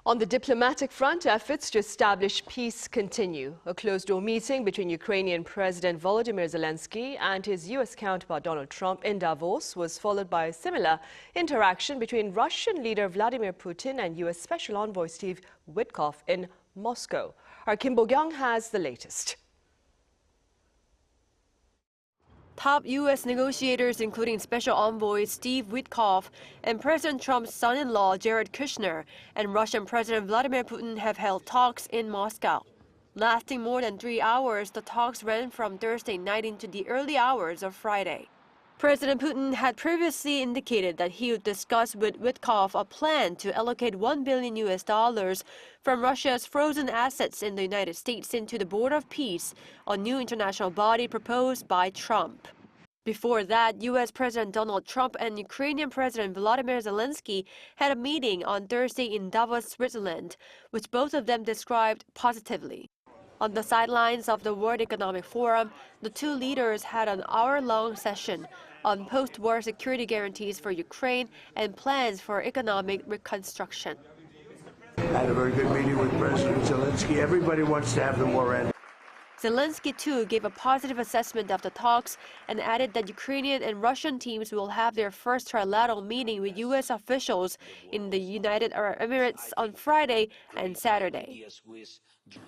On the diplomatic front, efforts to establish peace continue. A closed-door meeting between Ukrainian President Volodymyr Zelenskyy and his U.S. counterpart Donald Trump in Davos was followed by a similar interaction between Russian leader Vladimir Putin and U.S. Special Envoy Steve Witkoff in Moscow. Our Kim Bo-kyoung has the latest. Top U.S. negotiators, including Special Envoy Steve Witkoff and President Trump's son-in-law Jared Kushner and Russian President Vladimir Putin have held talks in Moscow. Lasting more than 3 hours, the talks ran from Thursday night into the early hours of Friday. President Putin had previously indicated that he would discuss with Witkoff a plan to allocate $1 billion from Russia's frozen assets in the United States into the Board of Peace, a new international body proposed by Trump. Before that, U.S. President Donald Trump and Ukrainian President Volodymyr Zelenskyy had a meeting on Thursday in Davos, Switzerland, which both of them described positively. On the sidelines of the World Economic Forum, the two leaders had an hour-long session on post-war security guarantees for Ukraine and plans for economic reconstruction. I had a very good meeting with President Zelenskyy. Everybody wants to have the war end. Zelenskyy, too, gave a positive assessment of the talks and added that Ukrainian and Russian teams will have their first trilateral meeting with U.S. officials in the United Arab Emirates on Friday and Saturday.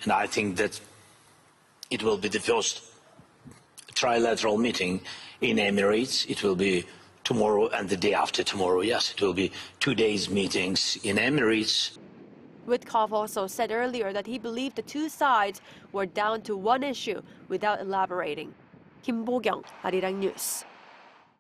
And I think that it will be the first trilateral meeting in Emirates. It will be tomorrow and the day after tomorrow. Yes, it will be 2 days meetings in Emirates. Witkoff also said earlier that he believed the two sides were down to one issue without elaborating. Kim Bo-kyoung, 아리랑뉴스.